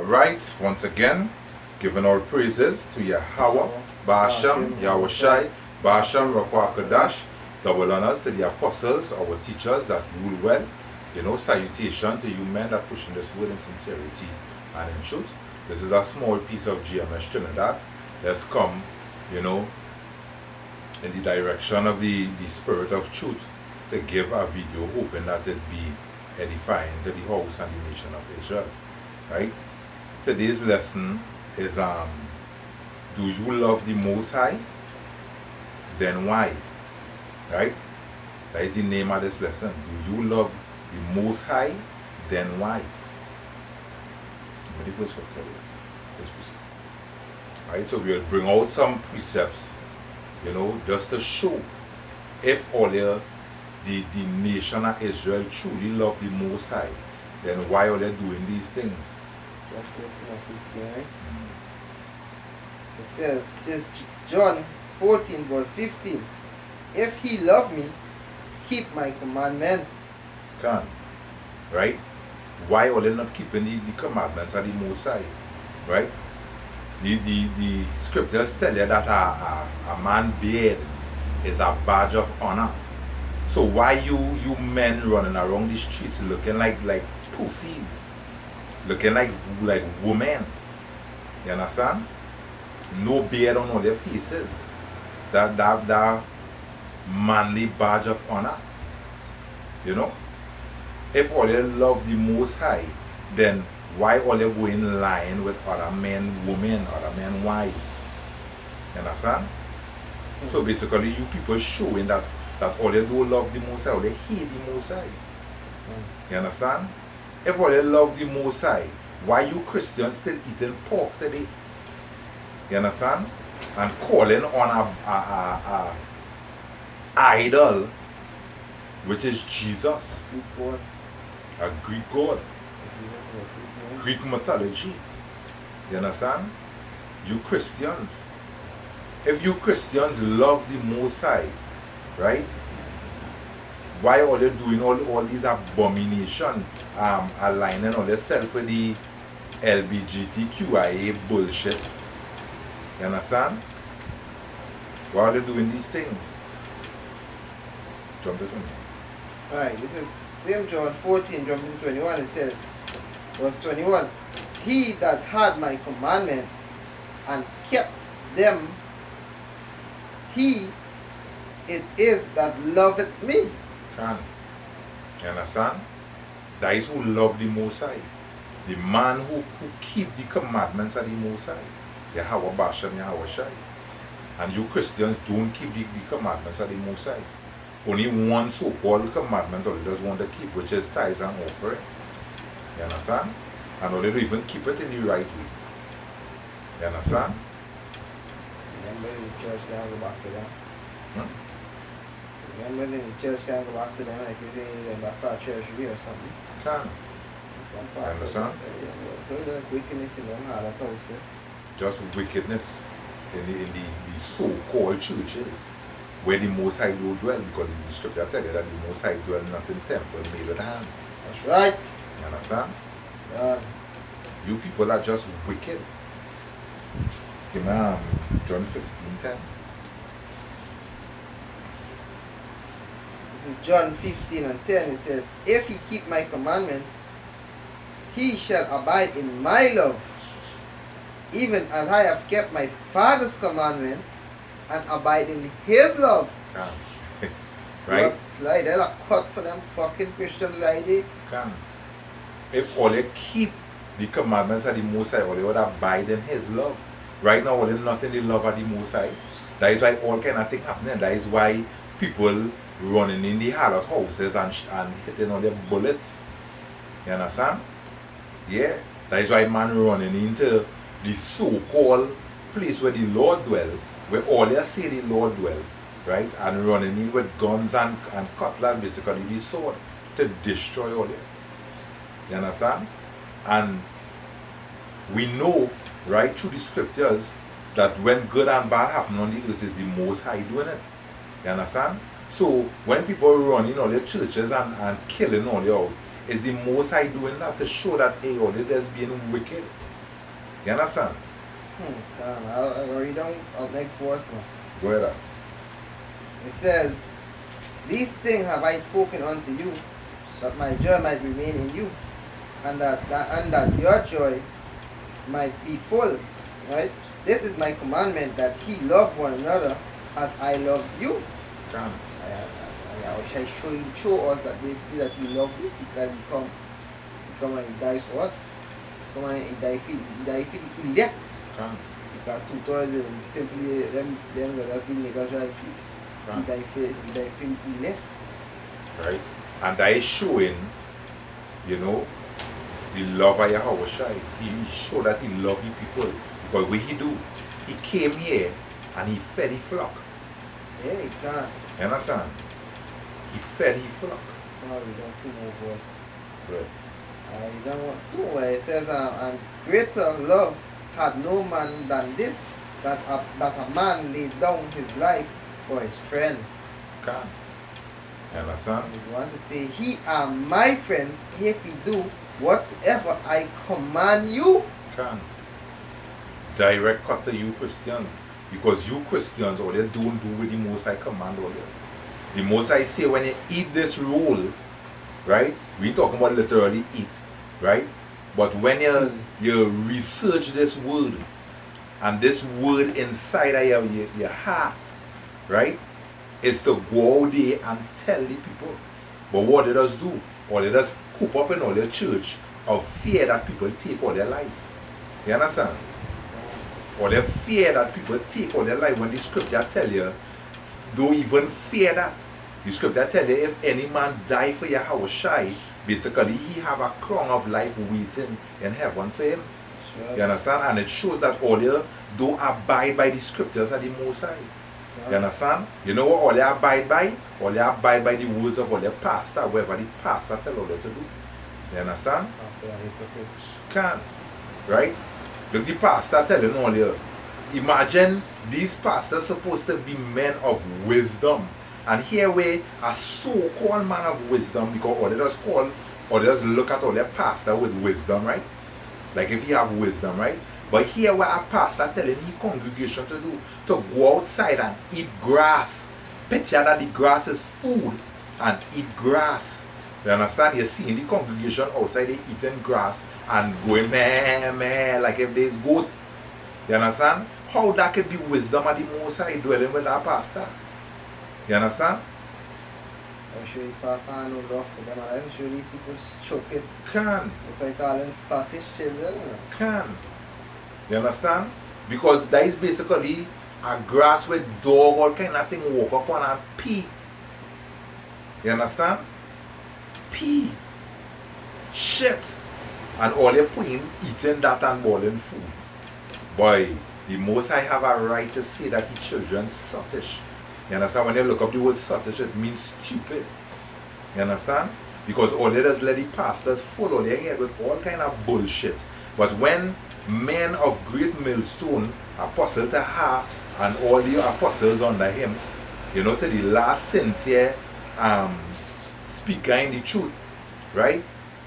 Alright, once again, giving all praises to Yahweh, Ba'ashem, Yahushai, Ba'ashem, Rakwa Kadash, double honors to the apostles, our teachers that rule well. Salutation to you men that pushing this word in sincerity and in truth. This is a small piece of GMS Trinidad. Let's come, in the direction of the spirit of truth to give a video hoping that it be edifying to the house and the nation of Israel. Right? Today's lesson is do you love the Most High? Then why? Right? That is the name of this lesson. Do you love the Most High? Then why? Let me first look at it. Let's proceed. Alright, so we'll bring out some precepts, just to show if all the nation of Israel truly love the Most High, then why are they doing these things? It says, just John 14 verse 15, if he love me, keep my commandment. Can. Right? Why are they not keeping the commandments of the Most High? Right? The scriptures tell you that a man's beard is a badge of honor. So why you men running around the streets looking like pussies? Looking like women? You understand? No beard on all their faces. That manly badge of honor. If all they love the Most High, then why all they go in line with other men, women, other men, wives? You understand? So basically you people showing that all they do love the Most High, or they hate the Most High. You understand? If all they love the Most High, why you Christians still eating pork today? You understand? And calling on a idol, which is Jesus, a Greek god, Greek mythology. You understand? You Christians, if you Christians love the Most High, right? Why are they doing all these abomination, aligning all themselves with the LGBTQIA bullshit? You understand? Why are they doing these things? Jump to 20. Alright, this is same John 14, jumping to 21, it says, verse 21, he that had my commandments and kept them, he it is that loveth me. Can. You understand? That is who love the Most High. The man who keep the commandments of the Most High. Yahweh Ba'ashem, Yahushai. And you Christians don't keep the commandments of the Most High. Only one so-called commandment all just want to keep, which is tithes and offering. You understand? And all they don't even keep it in the right way. You understand? Remember the church can't go back to them. Remember the church can't go back to them like they say back for a church or something. Can. You understand? So there's wickedness in them heart of houses. Just wickedness in these so-called churches where the Most High do dwell, because the scripture tell you that the Most High dwell not in temple made with hands. That's right. You understand? Yeah. You people are just wicked. Give me John 15:10. This is John 15 and 10. It says, if he keep my commandment, he shall abide in my love, even as I have kept my Father's commandment and abide in his love. Right? Like there's a cut for them fucking Christians right there. Can. If all they keep the commandments of the Most High, or they would abide in his love. Right now, all they not in the love of the Most High. That is why all kind of things happening. That is why people running in the harlot houses and hitting all their bullets. You understand? Yeah. That is why man running into the so-called place where the Lord dwell, where all they say the Lord dwell, right? And running in with guns and cutlass, basically the sword, to destroy all that. You understand? And we know, right, through the scriptures, that when good and bad happen on the earth, is the Most High doing it. You understand? So when people running all their churches and killing all the out, is the Most High doing that to show that, hey, all this being wicked? You understand? I'll read down next verse now. Go ahead. It says, "These things have I spoken unto you, that my joy might remain in you, and that your joy might be full." Right? This is my commandment, that he love one another as I loved you. Come. I wish I show us that they see that he loves us, because he come and he die for us. Come and he die for the elect. Come. Because sometimes simply them that have been make us right through. He die for the elect. Right? And that is showing, you know, the love of Yahweh Shai. He showed that he loved the people. Because what he do, he came here and he fed the flock. Yeah, he can. You understand? He fed the flock. Oh, we don't two more verse. Right. We don't want two more. It says, and greater love had no man than this, that a man laid down his life for his friends. Can. You understand? We want to say, he are my friends if he do whatever I command you. Can. Direct cut to you Christians. Because you Christians, all you don't do with the Most High command all you. The Most High say when you eat this roll, right? We talking about literally eat, right? But when you research this word, and this word inside of your heart, right? Is to go out there and tell the people. But what they does do, or they just coop up in all their church of fear that people take all their life. You understand? Or they fear that people take all their life. When the scripture tell you, don't even fear that. The scripture tell you, if any man die for Yahweh Shai, basically he have a crown of life waiting in heaven for him. Sure. You understand? And it shows that all you don't abide by the scriptures of the Most High. You understand? You know what all they abide by? All they abide by the words of all their pastor, whatever the pastor tell all they to do. You understand? Can. Right? Look, the pastor telling all you. Imagine these pastors supposed to be men of wisdom. And here we a so-called man of wisdom, because all they just call, or they just look at all their pastor with wisdom, right? Like if you have wisdom, right? But here what a pastor telling the congregation to do, to go outside and eat grass. Picture that the grass is food and eat grass. You understand? You see in the congregation outside they eating grass and going meh meh like if there's goat. You understand? How that could be wisdom of the Most High dwelling with that pastor? You understand? I'm sure the pastor no love for them, and I'm sure these people choke it. Can. It's like calling Scottish children. Can. You understand? Because that is basically a grass with dog, all kind of thing walk up on and pee. You understand? Pee. Shit. And all you're putting, eating that and boiling food. Boy, the Most High have a right to say that his children sottish. You understand? When you look up the word sottish, it means stupid. You understand? Because all they just let the pastors follow their head with all kind of bullshit. But when men of great millstone, Apostle Taha, and all the apostles under him, you know, to the last sincere speaker in the truth, right?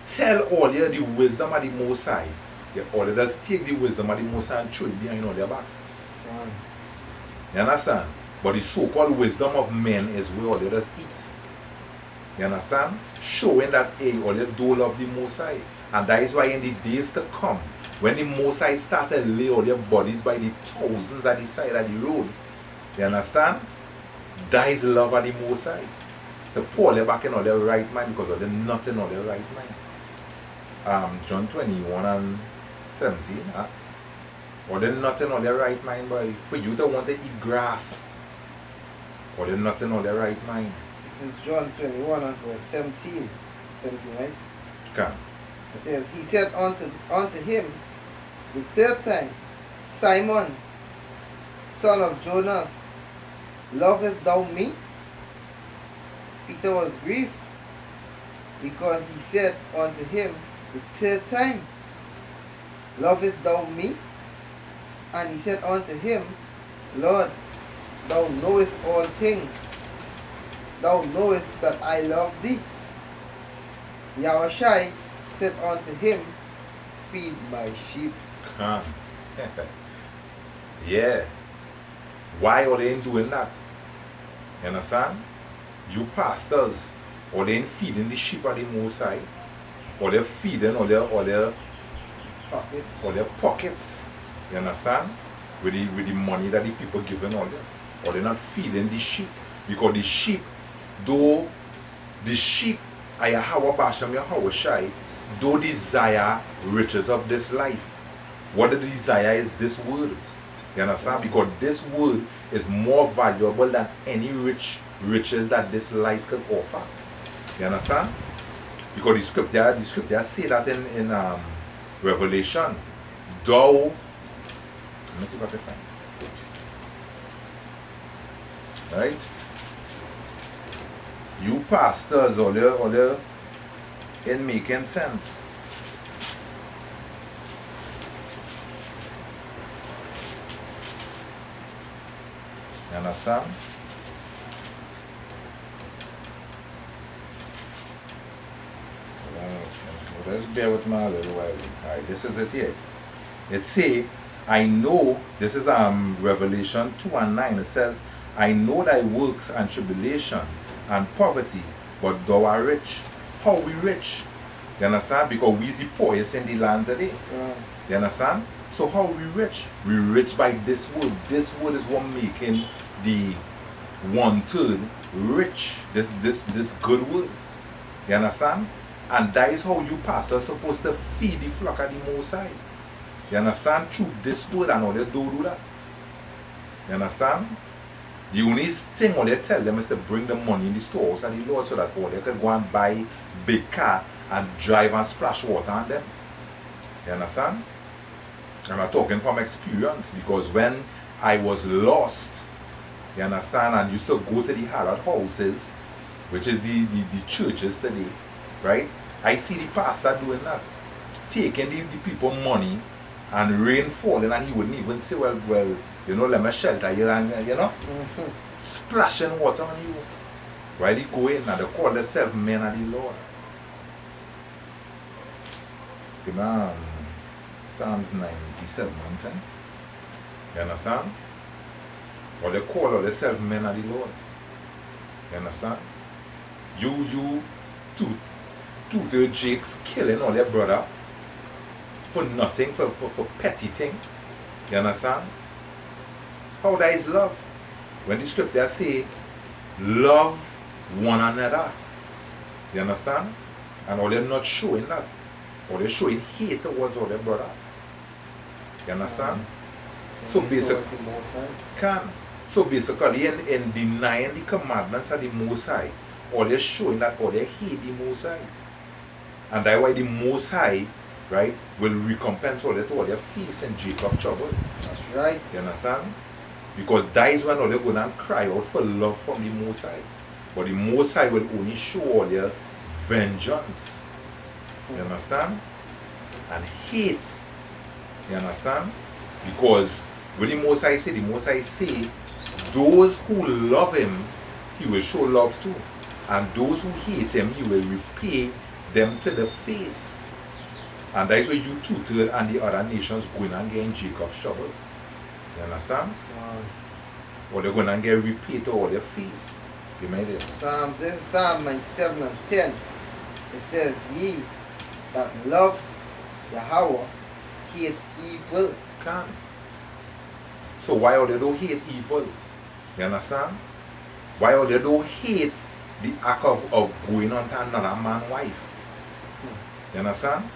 Tell all you the wisdom of the Most High. All they just take the wisdom of the Most High and throw it behind all their back. You understand? But the so-called wisdom of men is where all they just eat. You understand? Showing that, hey, all they do love the Most High. And that is why in the days to come, when the Most High started to lay all their bodies by the thousands at the side of the road, you understand? That is love of the Most High. To pull them back in all their right mind because of the nothing on their right mind. John 21 and 17. Or they're nothing on their right mind, boy. For you to want to eat grass. Or they're nothing on their right mind. This is John 21 and verse 17. 17, right? Can. It says, he said unto him the third time, Simon, son of Jonas, lovest thou me? Peter was grieved, because he said unto him the third time, lovest thou me? And he said unto him, Lord, thou knowest all things. Thou knowest that I love thee. Yahushua said unto him, feed my sheep. Come. Yeah. Why are they ain't doing that? You understand? You pastors, or they ain't feeding the sheep of the Most High, or they're feeding or their pockets. You understand? With the money that the people giving all them. Or they're not feeding the sheep. Because the sheep, though the sheep are Yahweh Basham Yahweh Shai, though desire riches of this life. What the desire is this word. You understand? Because this word is more valuable than any riches that this life could offer. You understand? Because the scripture say that in Revelation, thou, let me see if I can find it. Right? You pastors, all the in making sense. You understand? Let's bear with me a little while. Alright, this is it here. It say, I know, this is Revelation 2:9. It says, I know thy works and tribulation and poverty, but thou art rich. How we rich? You understand? Because we is the poorest in the land today. You understand? So how we rich? We rich by this word. This word is what making the 1/3 rich. This good word. You understand? And that is how you pastors supposed to feed the flock of the Most High. You understand? Through this word, and all they do that. You understand? The only thing all they tell them is to bring the money in the stores of the Lord so that all they could go and buy big car and drive and splash water on them. You understand? And I'm talking from experience, because when I was lost, you understand, and used to go to the hallowed houses, which is the churches today, right? I see the pastor doing that, taking the people money and rain falling, and he wouldn't even say, well, you know, let me shelter you, and you know, splashing water on you. While they go in and they call themselves men of the Lord. Psalms 97 and 10. You understand? Or they call themselves men of the Lord. You understand? You two jakes killing all their brother for nothing, for petty thing. You understand? How that is love? When the scripture say, love one another. You understand? And all they're not showing that. Or they're showing hate towards all their brother. You understand? So basically, in denying the commandments of the Most High, or they're showing that or they hate the Most High. And that's why the Most High, right, will recompense all that all their face in Jacob's trouble. That's right. You understand? Because that is when all they're going to cry out for love from the Most High. But the Most High will only show all their vengeance. You understand? And hate. You understand? Because when the Most High say, those who love him, he will show love to. And those who hate him, he will repay them to the face. And that is where you 2/3 and the other nations going and getting Jacob's trouble. You understand? Wow. Or they're going and get repaid to all their face. You made it. Psalm 97 and 10. It says, ye that love Yahweh hate evil. Can. So why are they don't hate evil? You understand? Why are they don't hate the act of going on to another man's wife? You understand?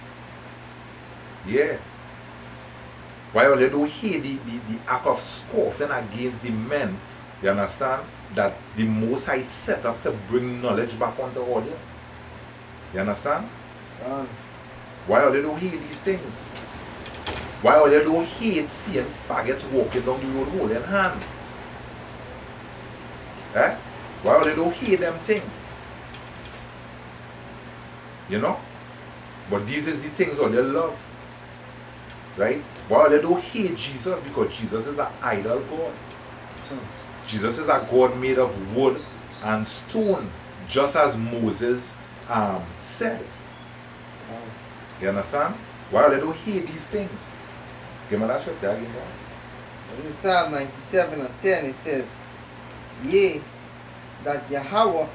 Yeah. Why are they don't hate the act of scoffing against the men? You understand? That the Most High set up to bring knowledge back on the audience. You understand? Why are they don't hate these things? Why are they don't hate seeing faggots walking down the road holding hand? Eh? Why are they don't hate them things? You know? But these is the things all they love. Right? Why they don't hate Jesus? Because Jesus is an idol God. Jesus is a God made of wood and stone, just as Moses said. You understand? Why they don't hate these things? Give me that scripture again, God. This is Psalm 97 and 10. It says, Yea, that Yahweh,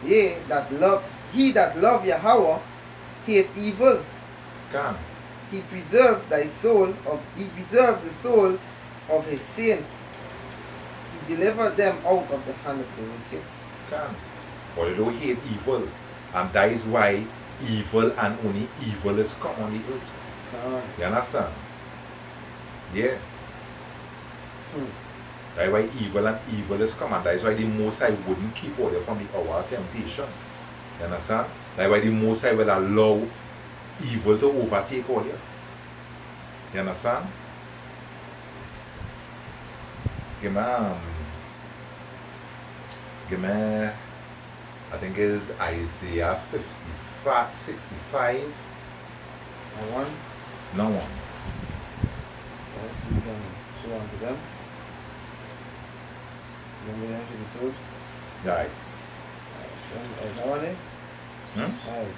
yea, that love, he that love Yahweh hate evil. Can. He preserved the souls of his saints. He delivered them out of the hand of the wicked. Can. But they don't hate evil. And that is why evil and only evil is come on the earth. You understand? Yeah. That's why evil and evil is come, and that's why the Most High wouldn't keep all from the hour of temptation. You understand? That's why the Most High will allow evil to overtake all you. You understand? Give me, I think it's Isaiah 55, 65. And one. No one. Yes, you can show on to them. Number them to the sword. Right. That one there? Alright.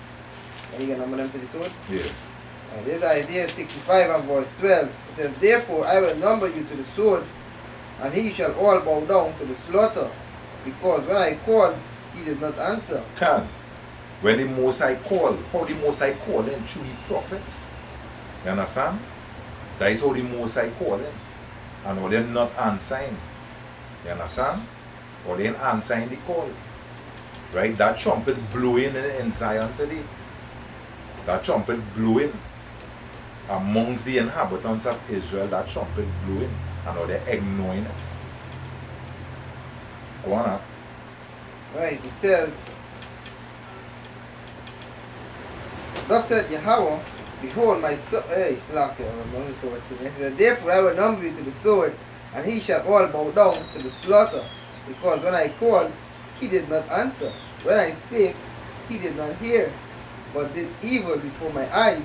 And you can number them to the sword? Yeah. This is Isaiah 65 and verse 12. It says, Therefore I will number you to the sword, and he shall all bow down to the slaughter, because when I called, he did not answer. Can. When the Most High call, how the Most High call them through the prophets. You understand? That is how the Most High call them. And how they're not answering. You understand? Or they ain't answering the call. Right? That trumpet blowing in Zion today. That trumpet blowing amongst the inhabitants of Israel. That trumpet blowing. And how they're ignoring it. Go on up. Right, it says, Thus said Yahweh, Behold my son, Therefore I will number you to the sword, and he shall all bow down to the slaughter, because when I called, he did not answer. When I spake, he did not hear, but did evil before my eyes,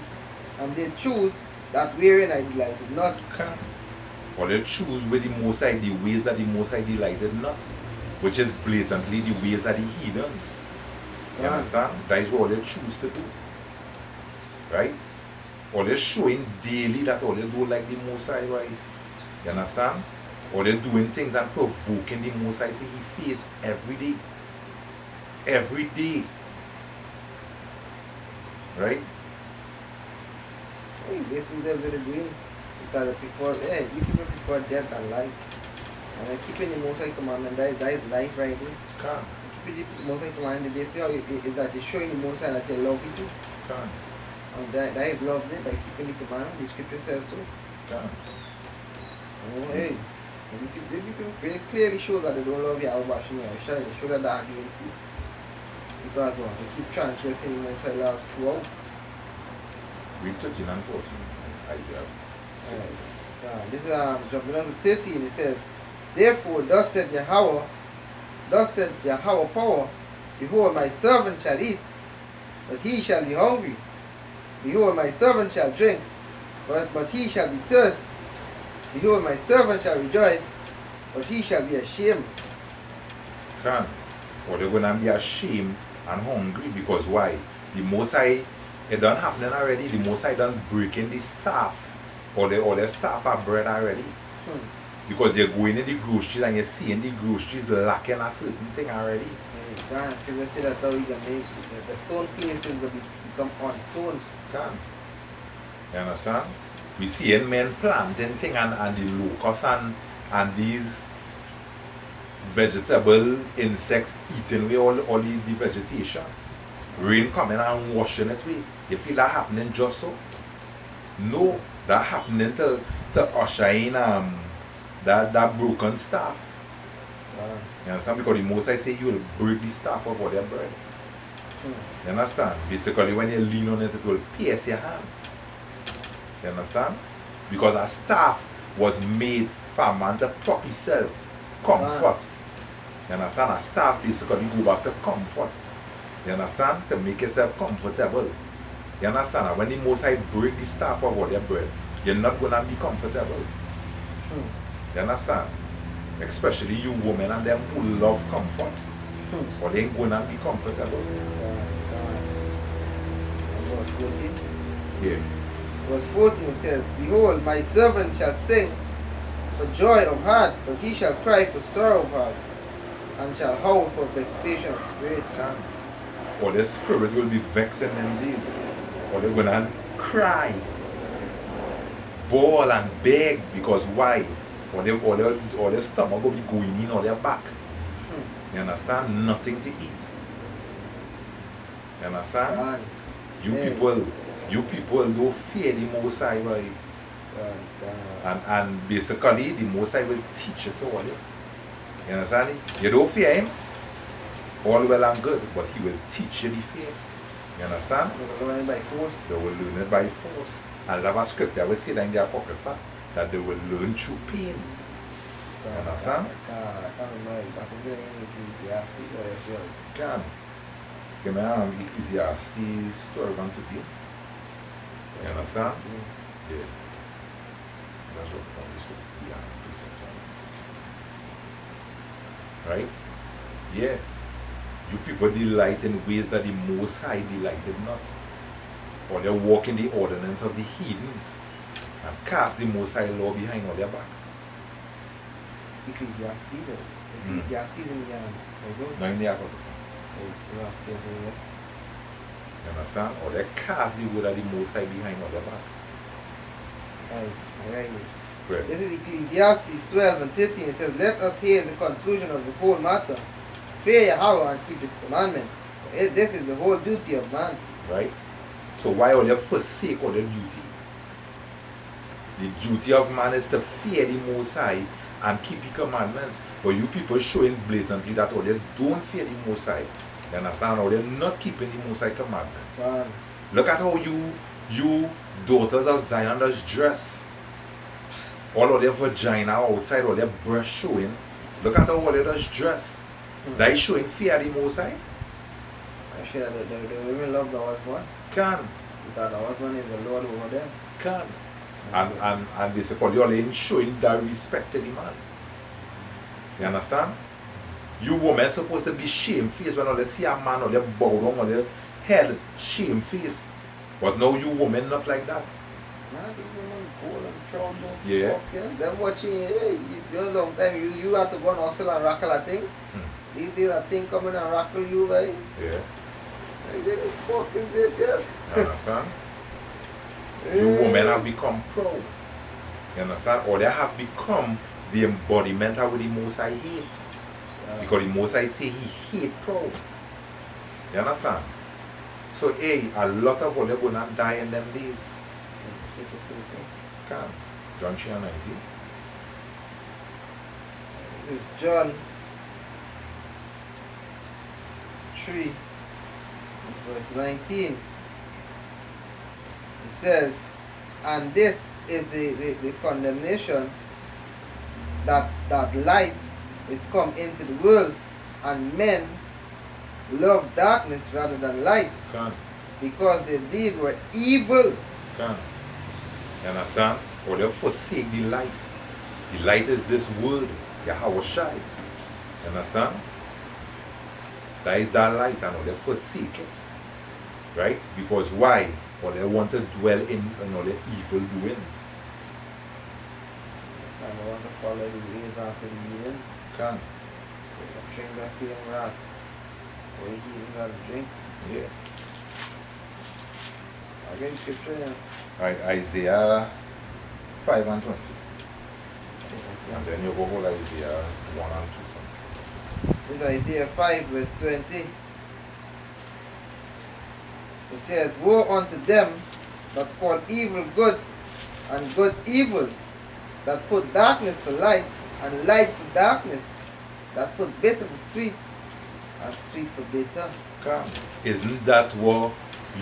and did choose that wherein I delighted not. Or they choose with the Most High the ways that the Most High delighted not, which is blatantly the ways of the heathens. You understand? That is what they choose to do. Right? Or they're showing daily that all they do like the Most High, right? You understand? Or they're doing things and provoking the Most High to his face every day. Every day. Right? Basically that's what they're doing. Because you people prefer death and life. And keeping the Most High commandment, that is life right there. Keeping the Most High commandment, basically is that they're showing the Most High that they love you too. And that is love there by keeping the commandment. The scripture says so. Hey, these people very clearly show that they don't love you. They show that they're against you. Because they keep transgressing the Most High laws throughout. Read 13 and 14. Isaiah. This is jumping on to 13. It says, Therefore, thus said Yahweh power, Behold, my servant shall eat, but he shall be hungry. Behold, my servant shall drink, but he shall be thirsty. Behold, my servant shall rejoice, but he shall be ashamed. Or they're going to be ashamed and hungry because why? The Most High, it done happening already. The Most High done breaking the staff. Or the staff are bread already. Because you're going in the groceries and you're seeing the groceries lacking a certain thing already. People say that how we can make the sown places will become unsown. You understand? We see men planting things and the locusts and these vegetable insects eating away all the vegetation. Rain coming and washing it away. You feel that happening just so? No. That happening to usher in that broken staff. You understand? Because the Most High say you will break the staff of all their bread. You understand? Basically when you lean on it, it will pierce your hand. You understand? Because a staff was made for a man to prop himself. Comfort. You understand? A staff basically go back to comfort. You understand? To make yourself comfortable. You understand? And when the Most High break the staff of all your bread, you're not going to be comfortable. You understand? Especially you women and them who love comfort. Or they ain't going to be comfortable. Yeah. verse 14 it says, Behold, my servant shall sing for joy of heart, but he shall cry for sorrow of heart, and shall howl for vexation of spirit. Or their spirit will be vexed in them days. Or they're gonna cry, bawl and beg, because why? Or their stomach will be going in or their back. You understand? Nothing to eat. You understand? God. You Hey. people don't fear the Most High, boy. And basically the Most High will teach you to all you. You understand? You don't fear him, all well and good, but he will teach you the fear. You understand? They will learn it by force. They will learn it by force. And there was scripture will say that in the Apocrypha that they will learn through pain. God, Understand? I can't remember it, but I think it's in Ecclesiastes or yourselves. Can. Give me Ecclesiastes 12 and 13. You understand? Yeah. That's what we this the precepts on. Right? Yeah. You people delight in ways that the Most High delighted not. Or they walk in the ordinance of the heathens and cast the Most High law behind on their back. Ecclesiastes, though. Ecclesiastes in the Bible. Now in the Apocrypha. It's not yes. You understand? Or they cast the word of the Most High behind on their back. Right. Right. This is Ecclesiastes 12 and 13. It says, Let us hear the conclusion of the whole matter. Fear Yahweh and keep his commandment. This is the whole duty of man. Right? So why would they forsake all their duty? The duty of man is to fear the Most High and keep the commandments. But you people showing blatantly that all they don't fear the Most High. You understand? Or they're not keeping the Most High commandments. Man. Look at how you daughters of Zion does dress. All of their vagina outside, all their breast showing. Look at how all they does dress. That is showing fear of the Most High. I'm sure that the women love the husband. Can. Because the husband is the Lord over them. Can. And basically all ain't showing that respect to the man. You understand? You women supposed to be shamefaced when they see a man or they bow down on their head, shamefaced. But now you women not like that. Nah, these women cool and proud. Yeah. Fuck, yeah. Them watching, hey, it's a long time. You have to go and hustle and rockle a thing. These days a thing coming and rockle you, right? Yeah. Hey, what the fuck is this, yes? You understand? You women have become proud. You understand? Or they have become the embodiment of what the Most High hates. Because the Most High say he hate proud. You understand? So hey, a lot of people are going to die in them days. Can. John 3:19. This is John 3, verse 19. It says, and this is the condemnation that light is come into the world, and men love darkness rather than light, Can. because their deeds were evil. Can. You understand? Or they forsake the light. The light is this word, Yahweh Shai. You understand? That is that light, and they forsake it. Right? Because why? Or they want to dwell in all the evil doings. And I want to follow the ways after the heathens. Can. They drink the same wrath, or the heathens that drink. Yeah. Again, scripture, yeah. Right, Isaiah 5 and 20. And then you go hold Isaiah 1 and 2. This is Isaiah 5, verse 20. It says, Woe unto them that call evil good, and good evil, that put darkness for light, and light for darkness, that put bitter for sweet, and sweet for bitter. Can. Isn't that what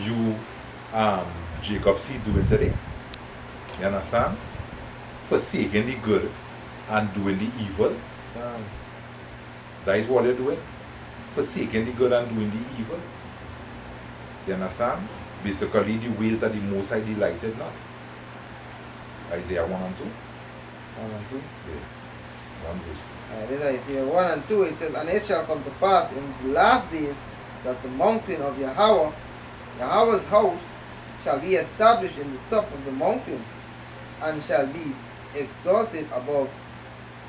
you Jacob see doing today? You understand? Forsaking the good and doing the evil. That is what they're doing. Forsaking the good and doing the evil. You understand? Basically the ways that the Most High delighted not. Isaiah 1 and 2. 1 and 2. Yeah. 1 verse. This is Isaiah 1 and 2. It says, And it shall come to pass in the last days that the mountain of Yahweh, Yahweh's house, shall be established in the top of the mountains, and shall be exalted above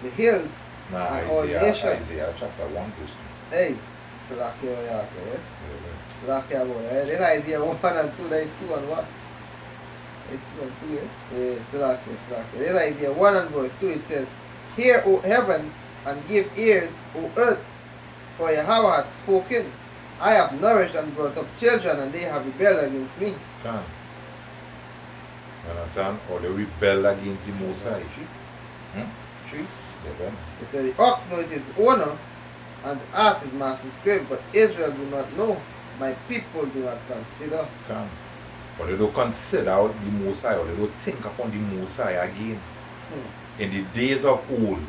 the hills, Now and all nations. Isaiah chapter 1 verse 2. Hey, Salakia, yes. Yeah. Salakia, then Isaiah 1 and 2, there is 2 and 1. It's 2 and 2, yes? Yes, Salakia. Then Isaiah 1 and verse 2, it says, Hear, O heavens, and give ears, O earth, for Yahweh hath spoken. I have nourished and brought up children, and they have rebelled against me. Can. You understand? Or they rebel against the Most High. Tree. Yeah, It says, the ox knoweth his owner, and the ass his master's grave, but Israel do not know. My people do not consider. Can. But they don't consider out the Most High, or they don't think upon the Most High again. In the days of old,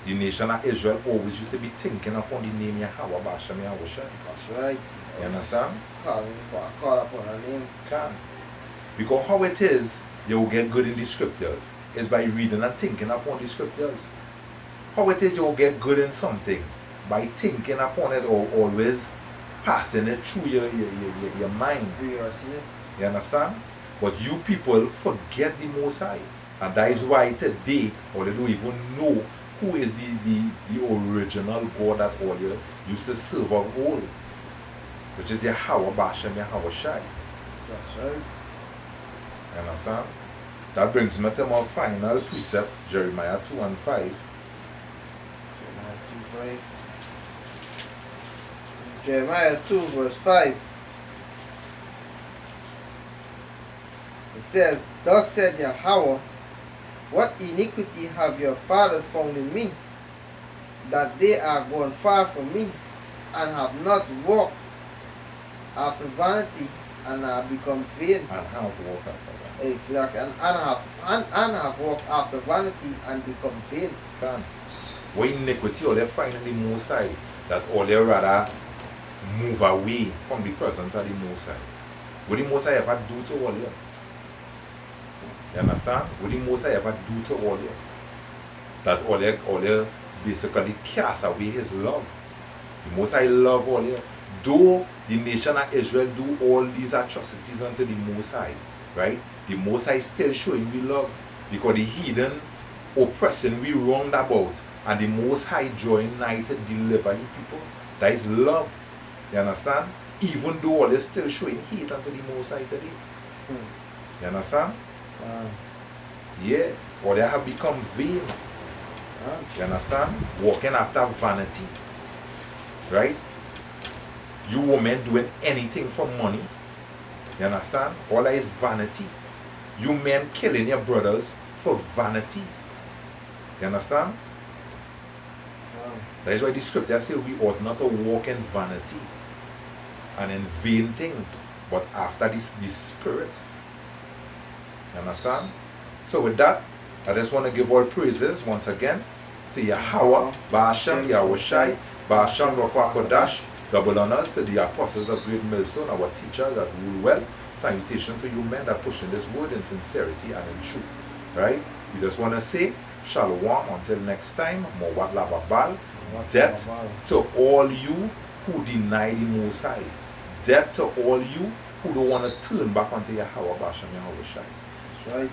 the nation of Israel always used to be thinking upon the name Yahweh Bashem Yahweh Shai. That's right. You understand? Call upon her name. Can. Because how it is, you will get good in the scriptures is by reading and thinking upon the scriptures. How it is you will get good in something by thinking upon it, or always passing it through your mind. Rehearsing it. You understand? But you people forget the Most High. And that is why today, or they don't even know who is the original God that all you used to serve of old, which is Yahweh Bashem Yahweh Shai. That's right. You understand? That brings me to my final precept, Jeremiah 2 and 5. Jeremiah 2 verse 5. It says, Thus said Yahweh, what iniquity have your fathers found in me, that they are gone far from me, and have not walked after vanity, and have become vain. And have walked after that. It's like, and have walked after vanity and become vain. Can. What iniquity all they find in the Most High, that all they rather move away from the presence of the Most High. What the Most High ever do to all you? You understand? What the Most High ever do to all you? That all you basically cast away his love. The Most High love all you. Though the nation of Israel do all these atrocities unto the Most High, right? The Most High still showing we love, because the heathen oppressing we round about, and the Most High drawing nigh to deliver you people. That is love. You understand? Even though all is still showing hate unto the Most High today. You understand? Yeah. Or they have become vain. You understand? Walking after vanity. Right? You women doing anything for money. You understand? All that is vanity. You men killing your brothers for vanity. You understand? That is why the scripture says we ought not to walk in vanity and in vain things, but after this spirit. You understand? So with that, I just want to give all praises once again to Yahweh, Ba'ashem, Yahweh Shai, Ba'ashem, Rakwakodash. Double honors to the apostles of Great Millstone, our teachers that rule well. Salutation to you men that push in this word in sincerity and in truth. Right? We just want to say Shalom until next time. Mowat Lababal. Death to all you who deny the Most High. Death to all you who don't want to turn back unto Yahweh Bashem Yahweh Shai. That's right.